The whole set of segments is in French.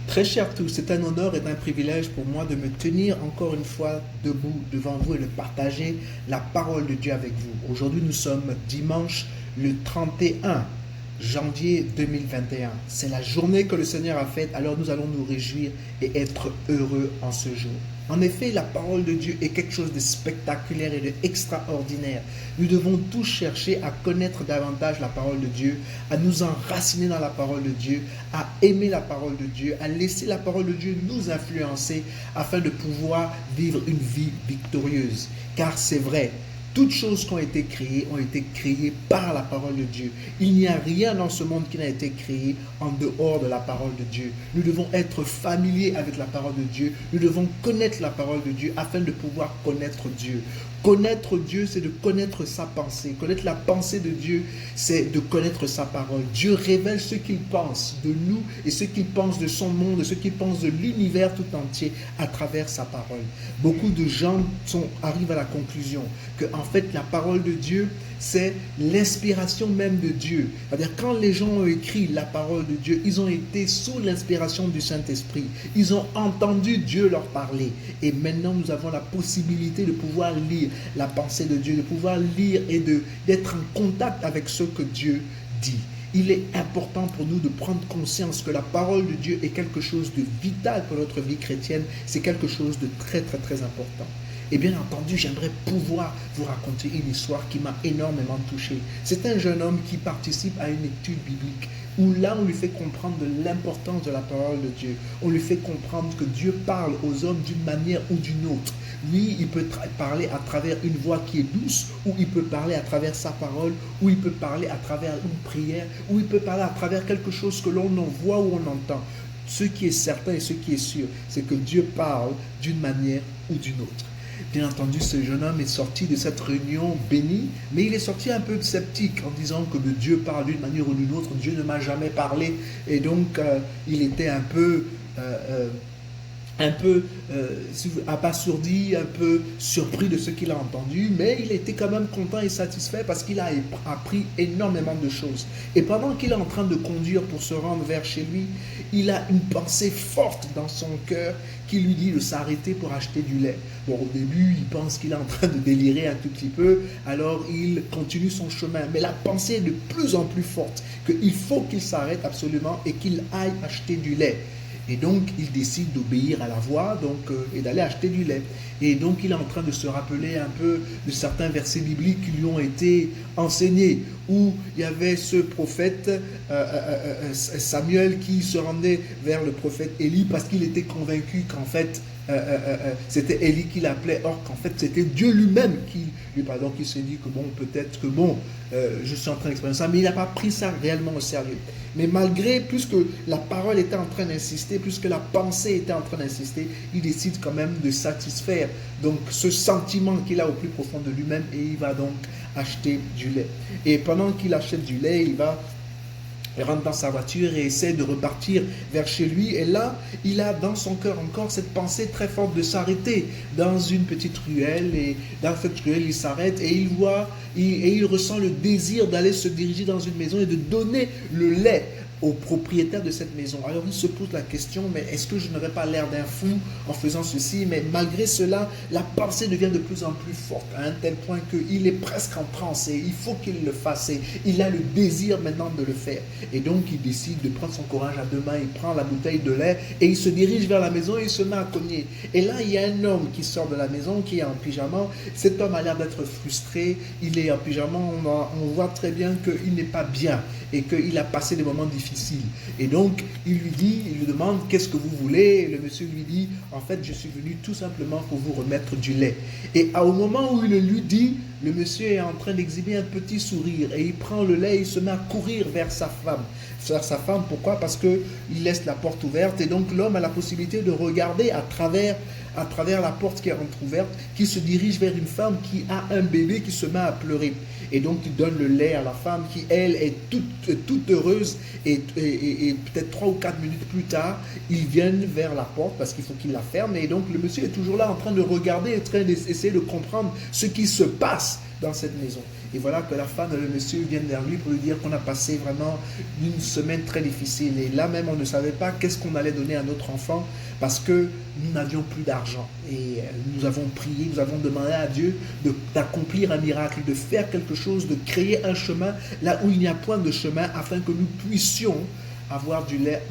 Très chers tous, c'est un honneur et un privilège pour moi de me tenir encore une fois debout devant vous et de partager la parole de Dieu avec vous. Aujourd'hui, nous sommes dimanche le 31 janvier 2021. C'est la journée que le Seigneur a faite, alors nous allons nous réjouir et être heureux en ce jour. En effet, la parole de Dieu est quelque chose de spectaculaire et d'extraordinaire. Nous devons tous chercher à connaître davantage la parole de Dieu, à nous enraciner dans la parole de Dieu, à aimer la parole de Dieu, à laisser la parole de Dieu nous influencer afin de pouvoir vivre une vie victorieuse. Car c'est vrai, toutes choses qui ont été créées par la parole de Dieu. Il n'y a rien dans ce monde qui n'a été créé en dehors de la parole de Dieu. Nous devons être familiers avec la parole de Dieu. Nous devons connaître la parole de Dieu afin de pouvoir connaître Dieu. Connaître Dieu, c'est de connaître sa pensée. Connaître la pensée de Dieu, c'est de connaître sa parole. Dieu révèle ce qu'il pense de nous et ce qu'il pense de son monde, et ce qu'il pense de l'univers tout entier à travers sa parole. Beaucoup de gens arrivent à la conclusion que en fait la parole de Dieu, c'est l'inspiration même de Dieu. C'est-à-dire quand les gens ont écrit la parole de Dieu, ils ont été sous l'inspiration du Saint-Esprit. Ils ont entendu Dieu leur parler. Et maintenant, nous avons la possibilité de pouvoir lire la pensée de Dieu, de pouvoir lire et d'être en contact avec ce que Dieu dit. Il est important pour nous de prendre conscience que la parole de Dieu est quelque chose de vital pour notre vie chrétienne. C'est quelque chose de très, très, très important. Et bien entendu, j'aimerais pouvoir vous raconter une histoire qui m'a énormément touché. C'est un jeune homme qui participe à une étude biblique où là, on lui fait comprendre de l'importance de la parole de Dieu. On lui fait comprendre que Dieu parle aux hommes d'une manière ou d'une autre. Oui, il peut parler à travers une voix qui est douce, ou il peut parler à travers sa parole, ou il peut parler à travers une prière, ou il peut parler à travers quelque chose que l'on voit ou on entend. Ce qui est certain et ce qui est sûr, c'est que Dieu parle d'une manière ou d'une autre. Bien entendu, ce jeune homme est sorti de cette réunion béni, mais il est sorti un peu sceptique en disant que Dieu parle d'une manière ou d'une autre. Dieu ne m'a jamais parlé. Et donc, il était un peu abasourdi, un peu surpris de ce qu'il a entendu, mais il était quand même content et satisfait parce qu'il a appris énormément de choses. Et pendant qu'il est en train de conduire pour se rendre vers chez lui, il a une pensée forte dans son cœur qui lui dit de s'arrêter pour acheter du lait. Bon, au début, il pense qu'il est en train de délirer un tout petit peu, alors il continue son chemin. Mais la pensée est de plus en plus forte qu'il faut qu'il s'arrête absolument et qu'il aille acheter du lait. Et donc, il décide d'obéir à la voix et d'aller acheter du lait. Et donc, il est en train de se rappeler un peu de certains versets bibliques qui lui ont été enseignés, où il y avait ce prophète Samuel qui se rendait vers le prophète Élie parce qu'il était convaincu qu'en fait, c'était Élie qui l'appelait, or qu'en fait c'était Dieu lui-même qui s'est dit que bon, peut-être que bon, je suis en train d'expérimenter ça, mais il n'a pas pris ça réellement au sérieux. Mais malgré, plus que la parole était en train d'insister, plus que la pensée était en train d'insister, il décide quand même de satisfaire donc ce sentiment qu'il a au plus profond de lui-même et il va donc acheter du lait. Et pendant qu'il achète du lait, il rentre dans sa voiture et essaie de repartir vers chez lui. Et là, il a dans son cœur encore cette pensée très forte de s'arrêter dans une petite ruelle. Et dans cette ruelle, il s'arrête et il voit, et il ressent le désir d'aller se diriger dans une maison et de donner le lait au propriétaire de cette maison. Alors il se pose la question, mais est-ce que je n'aurais pas l'air d'un fou en faisant ceci? Mais malgré cela, la pensée devient de plus en plus forte, à un tel point qu'il est presque en transe et il faut qu'il le fasse. Et il a le désir maintenant de le faire. Et donc il décide de prendre son courage à deux mains, il prend la bouteille de lait et il se dirige vers la maison et il se met à cogner. Et là, il y a un homme qui sort de la maison, qui est en pyjama. Cet homme a l'air d'être frustré, il est en pyjama, on voit très bien qu'il n'est pas bien et qu'il a passé des moments difficiles. Et donc, il lui demande, qu'est-ce que vous voulez? Et le monsieur lui dit, en fait, je suis venu tout simplement pour vous remettre du lait. Et au moment où il le lui dit, le monsieur est en train d'exhiber un petit sourire et il prend le lait et il se met à courir vers sa femme. Pourquoi? Parce qu'il laisse la porte ouverte et donc l'homme a la possibilité de regarder à travers la porte qui est entrouverte, qui se dirige vers une femme qui a un bébé qui se met à pleurer. Et donc il donne le lait à la femme qui, elle, est toute heureuse et peut-être 3 ou 4 minutes plus tard, ils viennent vers la porte parce qu'il faut qu'il la ferme et donc le monsieur est toujours là en train de regarder, en train d'essayer de comprendre ce qui se passe dans cette maison. Et voilà que la femme et le monsieur viennent vers lui pour lui dire qu'on a passé vraiment une semaine très difficile. Et là même, on ne savait pas qu'est-ce qu'on allait donner à notre enfant parce que nous n'avions plus d'argent. Et nous avons prié, nous avons demandé à Dieu d'accomplir un miracle, de faire quelque chose, de créer un chemin là où il n'y a point de chemin afin que nous puissions avoir du lait,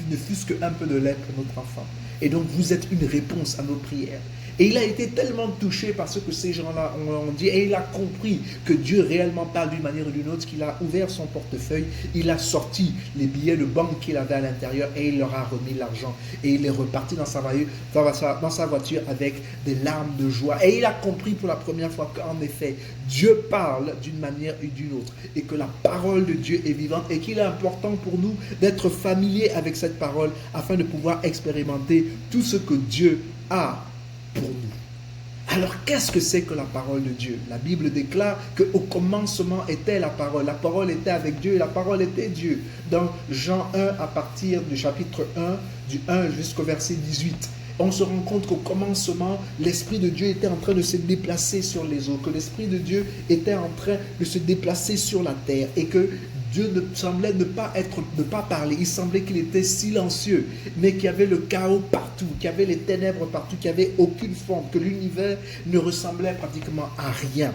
ne fût-ce qu'un peu de lait pour notre enfant. Et donc vous êtes une réponse à nos prières. Et il a été tellement touché par ce que ces gens-là ont dit, et il a compris que Dieu réellement parle d'une manière ou d'une autre, qu'il a ouvert son portefeuille, il a sorti les billets de banque qu'il avait à l'intérieur et il leur a remis l'argent. Et il est reparti dans sa voiture avec des larmes de joie. Et il a compris pour la première fois qu'en effet, Dieu parle d'une manière ou d'une autre, et que la parole de Dieu est vivante, et qu'il est important pour nous d'être familiers avec cette parole, afin de pouvoir expérimenter tout ce que Dieu a pour nous. Alors, qu'est-ce que c'est que la parole de Dieu? La Bible déclare qu'au commencement était la parole. La parole était avec Dieu et la parole était Dieu. Dans Jean 1, à partir du chapitre 1, du 1 jusqu'au verset 18, on se rend compte qu'au commencement, l'Esprit de Dieu était en train de se déplacer sur les eaux, que l'Esprit de Dieu était en train de se déplacer sur la terre et que Dieu semblait ne pas parler. Il semblait qu'il était silencieux, mais qu'il y avait le chaos partout, qu'il y avait les ténèbres partout, qu'il n'y avait aucune forme, que l'univers ne ressemblait pratiquement à rien.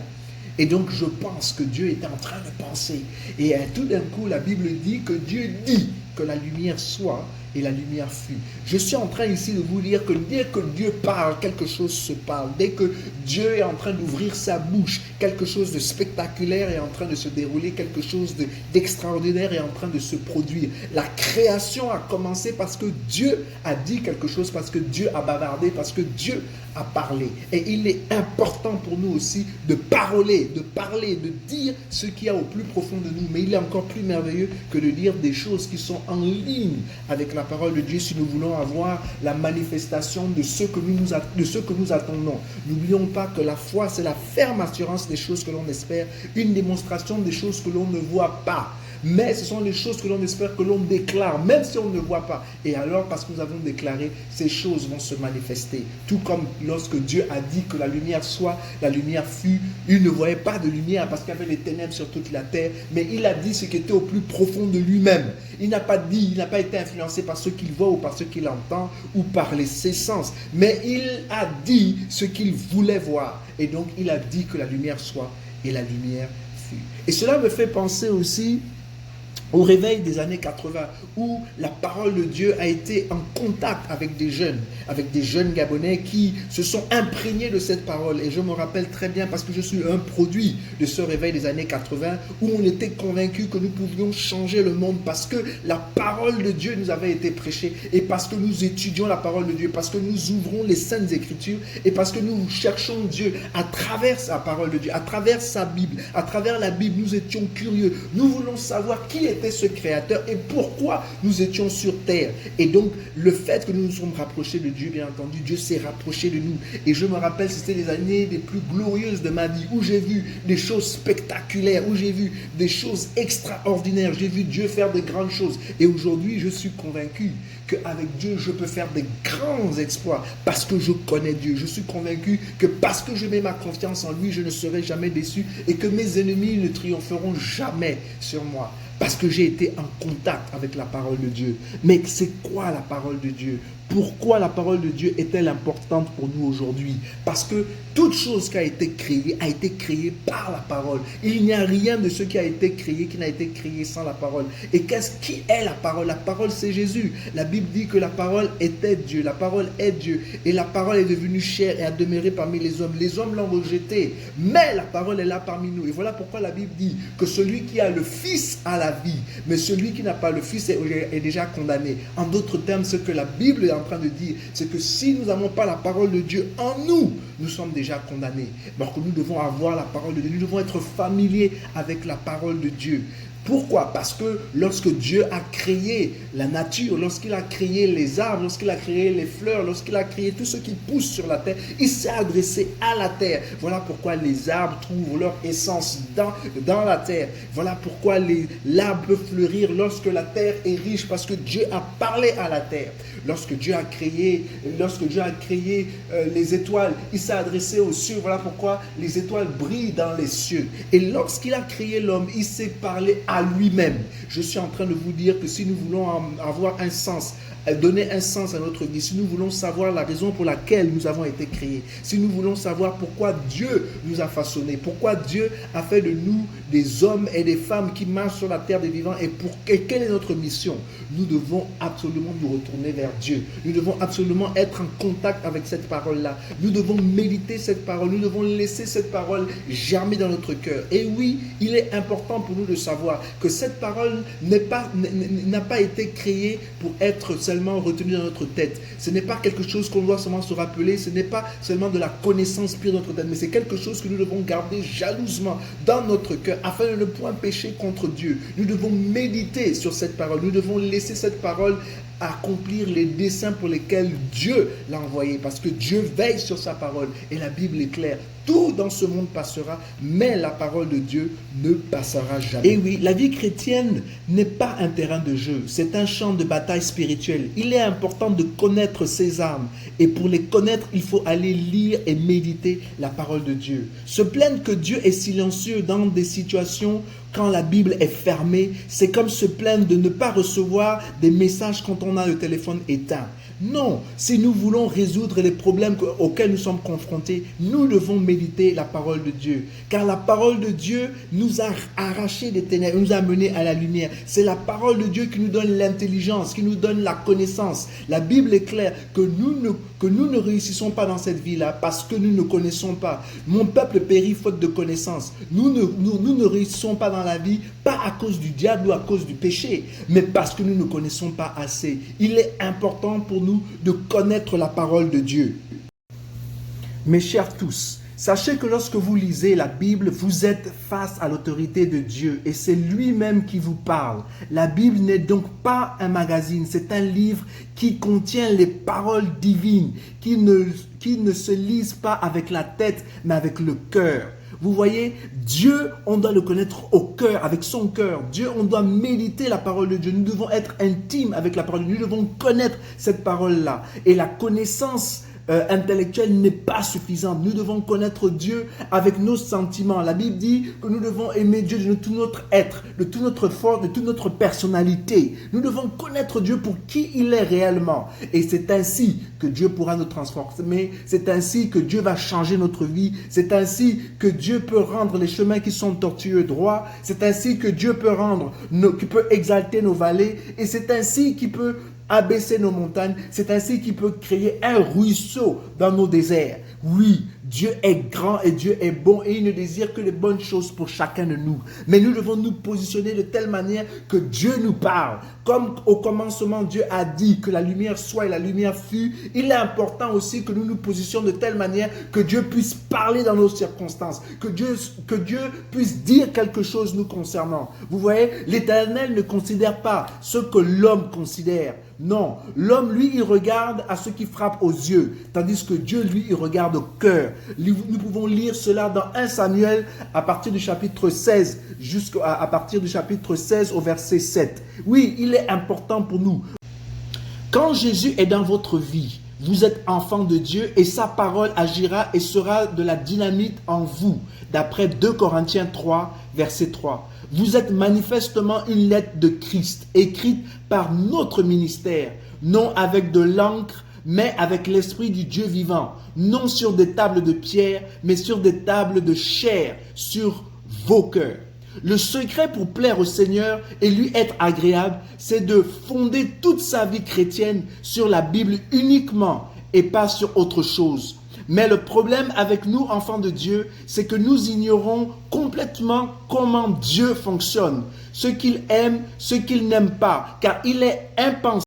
Et donc je pense que Dieu était en train de penser. Et tout d'un coup, la Bible dit que Dieu dit que la lumière soit, et la lumière fut. Je suis en train ici de vous dire que dès que Dieu parle, quelque chose se parle. Dès que Dieu est en train d'ouvrir sa bouche, quelque chose de spectaculaire est en train de se dérouler, quelque chose d'extraordinaire est en train de se produire. La création a commencé parce que Dieu a dit quelque chose, parce que Dieu a bavardé, parce que Dieu a parlé. Et il est important pour nous aussi de parler, de dire ce qu'il y a au plus profond de nous. Mais il est encore plus merveilleux que de dire des choses qui sont en ligne avec la parole de Dieu si nous voulons avoir la manifestation de ce que nous attendons. N'oublions pas que la foi, c'est la ferme assurance des choses que l'on espère, une démonstration des choses que l'on ne voit pas. Mais ce sont les choses que l'on espère, que l'on déclare, même si on ne voit pas. Et alors, parce que nous avons déclaré, ces choses vont se manifester. Tout comme lorsque Dieu a dit que la lumière soit, la lumière fut. Il ne voyait pas de lumière parce qu'il y avait les ténèbres sur toute la terre. Mais il a dit ce qui était au plus profond de lui-même. Il n'a pas été influencé par ce qu'il voit ou par ce qu'il entend ou par ses sens. Mais il a dit ce qu'il voulait voir. Et donc, il a dit que la lumière soit et la lumière fut. Et cela me fait penser aussi au réveil des années 80, où la parole de Dieu a été en contact avec des jeunes Gabonais qui se sont imprégnés de cette parole. Et je me rappelle très bien, parce que je suis un produit de ce réveil des années 80, où on était convaincus que nous pouvions changer le monde, parce que la parole de Dieu nous avait été prêchée, et parce que nous étudions la parole de Dieu, parce que nous ouvrons les Saintes Écritures, et parce que nous cherchons Dieu à travers sa parole de Dieu, à travers sa Bible, à travers la Bible. Nous étions curieux, nous voulons savoir qui était ce Créateur et pourquoi nous étions sur terre. Et donc, le fait que nous nous sommes rapprochés de Dieu, bien entendu, Dieu s'est rapproché de nous. Et je me rappelle, c'était les années les plus glorieuses de ma vie, où j'ai vu des choses spectaculaires, où j'ai vu des choses extraordinaires, j'ai vu Dieu faire de grandes choses. Et aujourd'hui, je suis convaincu qu'avec Dieu, je peux faire des grands exploits parce que je connais Dieu. Je suis convaincu que parce que je mets ma confiance en lui, je ne serai jamais déçu et que mes ennemis ne triompheront jamais sur moi. Parce que j'ai été en contact avec la parole de Dieu. Mais c'est quoi la parole de Dieu? Pourquoi la parole de Dieu est-elle importante pour nous aujourd'hui? Parce que toute chose qui a été créée par la parole. Il n'y a rien de ce qui a été créé qui n'a été créé sans la parole. Et qui est la parole? La parole, c'est Jésus. La Bible dit que la parole était Dieu. La parole est Dieu. Et la parole est devenue chair et a demeuré parmi les hommes. Les hommes l'ont rejetée. Mais la parole est là parmi nous. Et voilà pourquoi la Bible dit que celui qui a le Fils a la vie. Mais celui qui n'a pas le Fils est déjà condamné. En d'autres termes, ce que la Bible est en train de dire, c'est que si nous n'avons pas la parole de Dieu en nous, nous sommes déjà condamnés. Donc nous devons avoir la parole de Dieu. Nous devons être familiers avec la parole de Dieu. Pourquoi? Parce que lorsque Dieu a créé la nature, lorsqu'il a créé les arbres, lorsqu'il a créé les fleurs, lorsqu'il a créé tout ce qui pousse sur la terre, il s'est adressé à la terre. Voilà pourquoi les arbres trouvent leur essence dans la terre. Voilà pourquoi l'arbre peut fleurir lorsque la terre est riche, parce que Dieu a parlé à la terre. Lorsque Dieu a créé les étoiles, il s'est adressé aux cieux. Voilà pourquoi les étoiles brillent dans les cieux. Et lorsqu'il a créé l'homme, il s'est parlé à lui-même. Je suis en train de vous dire que si nous voulons avoir un sens, donner un sens à notre vie, si nous voulons savoir la raison pour laquelle nous avons été créés, si nous voulons savoir pourquoi Dieu nous a façonnés, pourquoi Dieu a fait de nous des hommes et des femmes qui marchent sur la terre des vivants et quelle est notre mission, nous devons absolument nous retourner vers Dieu. Nous devons absolument être en contact avec cette parole-là. Nous devons méditer cette parole. Nous devons laisser cette parole germer dans notre cœur. Et oui, il est important pour nous de savoir que cette parole n'a pas été créée pour être seulement retenue dans notre tête. Ce n'est pas quelque chose qu'on doit seulement se rappeler. Ce n'est pas seulement de la connaissance pure dans notre tête, mais c'est quelque chose que nous devons garder jalousement dans notre cœur afin de ne point pécher contre Dieu. Nous devons méditer sur cette parole. Nous devons laisser cette parole accomplir les desseins pour lesquels Dieu l'a envoyé, parce que Dieu veille sur sa parole et la Bible est claire. Tout dans ce monde passera, mais la parole de Dieu ne passera jamais. Et oui, la vie chrétienne n'est pas un terrain de jeu, c'est un champ de bataille spirituelle. Il est important de connaître ses armes et pour les connaître, il faut aller lire et méditer la parole de Dieu. Se plaindre que Dieu est silencieux dans des situations quand la Bible est fermée, c'est comme se plaindre de ne pas recevoir des messages quand on a le téléphone éteint. Non, si nous voulons résoudre les problèmes auxquels nous sommes confrontés, nous devons méditer la parole de Dieu. Car la parole de Dieu nous a arrachés des ténèbres, nous a menés à la lumière. C'est la parole de Dieu qui nous donne l'intelligence, qui nous donne la connaissance. La Bible est claire que nous ne réussissons pas dans cette vie-là parce que nous ne connaissons pas. Mon peuple périt faute de connaissance. Nous ne réussissons pas dans la vie, pas à cause du diable ou à cause du péché, mais parce que nous ne connaissons pas assez. Il est important pour nous de connaître la parole de Dieu. Mes chers tous, sachez que lorsque vous lisez la Bible, vous êtes face à l'autorité de Dieu et c'est lui-même qui vous parle. La Bible n'est donc pas un magazine, c'est un livre qui contient les paroles divines, qui ne se lisent pas avec la tête, mais avec le cœur. Vous voyez, Dieu, on doit le connaître au cœur, avec son cœur. Dieu, on doit méditer la parole de Dieu. Nous devons être intimes avec la parole de Dieu. Nous devons connaître cette parole-là. Et la connaissance intellectuelle n'est pas suffisante. Nous devons connaître Dieu avec nos sentiments. La Bible dit que nous devons aimer Dieu de tout notre être, de toute notre force, de toute notre personnalité. Nous devons connaître Dieu pour qui il est réellement. Et c'est ainsi que Dieu pourra nous transformer. C'est ainsi que Dieu va changer notre vie. C'est ainsi que Dieu peut rendre les chemins qui sont tortueux droits. C'est ainsi que Dieu peut exalter nos vallées. Et c'est ainsi qu'il peut abaisser nos montagnes. C'est ainsi qu'il peut créer un ruisseau dans nos déserts. Oui, Dieu est grand et Dieu est bon et il ne désire que les bonnes choses pour chacun de nous. Mais nous devons nous positionner de telle manière que Dieu nous parle. Comme au commencement, Dieu a dit que la lumière soit et la lumière fut, il est important aussi que nous nous positionnions de telle manière que Dieu puisse parler dans nos circonstances, que Dieu puisse dire quelque chose nous concernant. Vous voyez, l'Éternel ne considère pas ce que l'homme considère. Non, l'homme, lui, il regarde à ce qui frappe aux yeux, tandis que Dieu, lui, il regarde au cœur. Nous pouvons lire cela dans 1 Samuel à partir du chapitre 16, à partir du chapitre 16 au verset 7. Oui, il est important pour nous. Quand Jésus est dans votre vie, vous êtes enfant de Dieu et sa parole agira et sera de la dynamite en vous, d'après 2 Corinthiens 3, verset 3. Vous êtes manifestement une lettre de Christ, écrite par notre ministère, non avec de l'encre, mais avec l'Esprit du Dieu vivant, non sur des tables de pierre, mais sur des tables de chair, sur vos cœurs. Le secret pour plaire au Seigneur et lui être agréable, c'est de fonder toute sa vie chrétienne sur la Bible uniquement et pas sur autre chose. Mais le problème avec nous, enfants de Dieu, c'est que nous ignorons complètement comment Dieu fonctionne, ce qu'il aime, ce qu'il n'aime pas, car il est impensable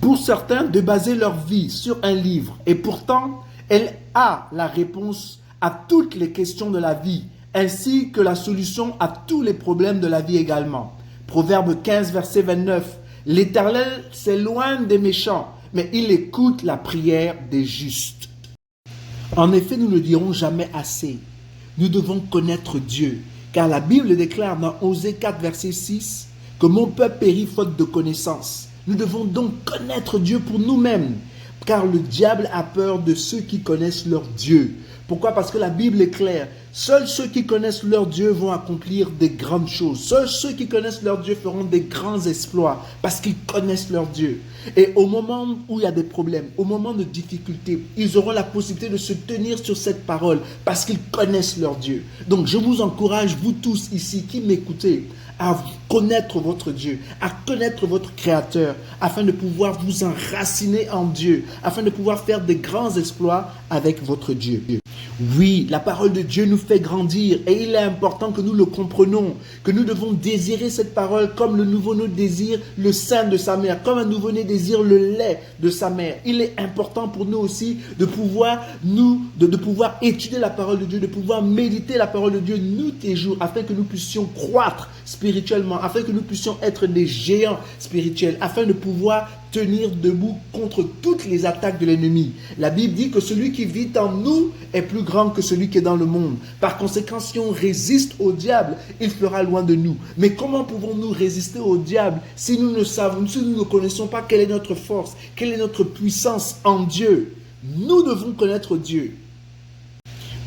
pour certains de baser leur vie sur un livre. Et pourtant, elle a la réponse à toutes les questions de la vie, ainsi que la solution à tous les problèmes de la vie également. Proverbe 15, verset 29. L'Éternel s'éloigne des méchants, mais il écoute la prière des justes. En effet, nous ne dirons jamais assez. Nous devons connaître Dieu, car la Bible déclare dans Osée 4, verset 6, que mon peuple périt faute de connaissance. Nous devons donc connaître Dieu pour nous-mêmes, car le diable a peur de ceux qui connaissent leur Dieu. Pourquoi? Parce que la Bible est claire. Seuls ceux qui connaissent leur Dieu vont accomplir des grandes choses. Seuls ceux qui connaissent leur Dieu feront des grands exploits parce qu'ils connaissent leur Dieu. Et au moment où il y a des problèmes, au moment de difficultés, ils auront la possibilité de se tenir sur cette parole parce qu'ils connaissent leur Dieu. Donc je vous encourage, vous tous ici qui m'écoutez, à connaître votre Dieu, à connaître votre Créateur, afin de pouvoir vous enraciner en Dieu, afin de pouvoir faire des grands exploits avec votre Dieu. Oui, la parole de Dieu nous fait grandir et il est important que nous le comprenions, que nous devons désirer cette parole comme le nouveau-né désire le sein de sa mère, comme un nouveau-né désire le lait de sa mère. Il est important pour nous aussi de pouvoir étudier la parole de Dieu, de pouvoir méditer la parole de Dieu nuit et jour, afin que nous puissions croître spirituellement, afin que nous puissions être des géants spirituels, afin de pouvoir tenir debout contre toutes les attaques de l'ennemi. La Bible dit que celui qui vit en nous est plus grand que celui qui est dans le monde. Par conséquent, si on résiste au diable, il fera loin de nous. Mais comment pouvons-nous résister au diable si nous ne connaissons pas quelle est notre force, quelle est notre puissance en Dieu? Nous devons connaître Dieu.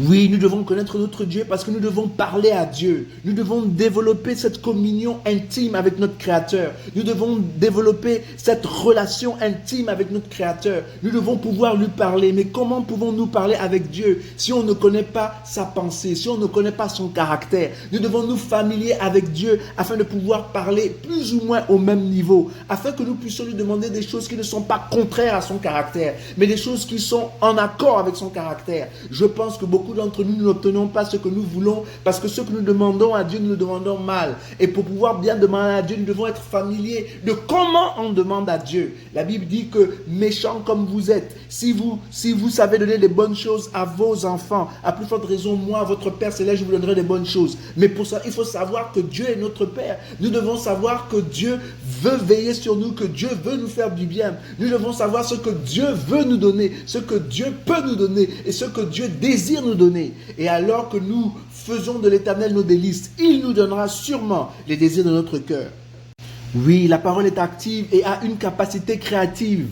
Oui, nous devons connaître notre Dieu parce que nous devons parler à Dieu. Nous devons développer cette communion intime avec notre Créateur. Nous devons développer cette relation intime avec notre Créateur. Nous devons pouvoir lui parler. Mais comment pouvons-nous parler avec Dieu si on ne connaît pas sa pensée, si on ne connaît pas son caractère? Nous devons nous familier avec Dieu afin de pouvoir parler plus ou moins au même niveau, afin que nous puissions lui demander des choses qui ne sont pas contraires à son caractère, mais des choses qui sont en accord avec son caractère. Je pense que beaucoup d'entre nous n'obtenons pas ce que nous voulons parce que ce que nous demandons à Dieu, nous le demandons mal. Et pour pouvoir bien demander à Dieu, nous devons être familiers de comment on demande à Dieu. La Bible dit que méchants comme vous êtes, si vous savez donner des bonnes choses à vos enfants, à plus forte raison, moi, votre Père Céleste, je vous donnerai des bonnes choses. Mais pour ça, il faut savoir que Dieu est notre Père. Nous devons savoir que Dieu veut veiller sur nous, que Dieu veut nous faire du bien. Nous devons savoir ce que Dieu veut nous donner, ce que Dieu peut nous donner et ce que Dieu désire nous donner. Et alors que nous faisons de l'Éternel nos délices, il nous donnera sûrement les désirs de notre cœur. Oui, la parole est active et a une capacité créative.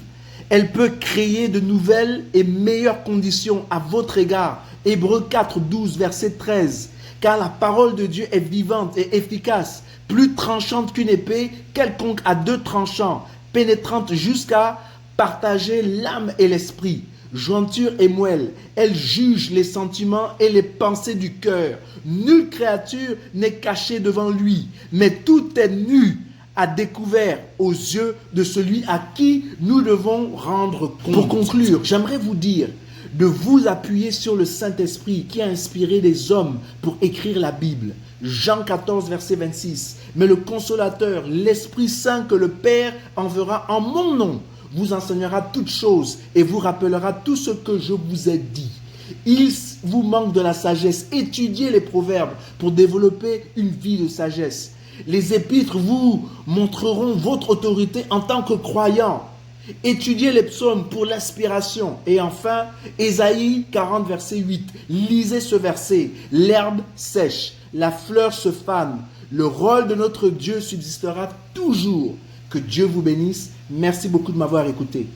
Elle peut créer de nouvelles et meilleures conditions à votre égard. Hébreux 4, 12, verset 13. Car la parole de Dieu est vivante et efficace, plus tranchante qu'une épée, quelconque à deux tranchants, pénétrante jusqu'à partager l'âme et l'esprit, jointure et moelle. Elle juge les sentiments et les pensées du cœur. Nulle créature n'est cachée devant lui, mais tout est nu à découvert aux yeux de celui à qui nous devons rendre compte. Pour conclure, j'aimerais vous dire de vous appuyer sur le Saint-Esprit qui a inspiré les hommes pour écrire la Bible. Jean 14, verset 26. Mais le Consolateur, l'Esprit Saint que le Père enverra en mon nom, vous enseignera toutes choses et vous rappellera tout ce que je vous ai dit. Il vous manque de la sagesse. Étudiez les proverbes pour développer une vie de sagesse. Les épîtres vous montreront votre autorité en tant que croyant. Étudiez les psaumes pour l'inspiration. Et enfin, Ésaïe 40, verset 8. Lisez ce verset. L'herbe sèche, la fleur se fane. Le rôle de notre Dieu subsistera toujours. Que Dieu vous bénisse. Merci beaucoup de m'avoir écouté.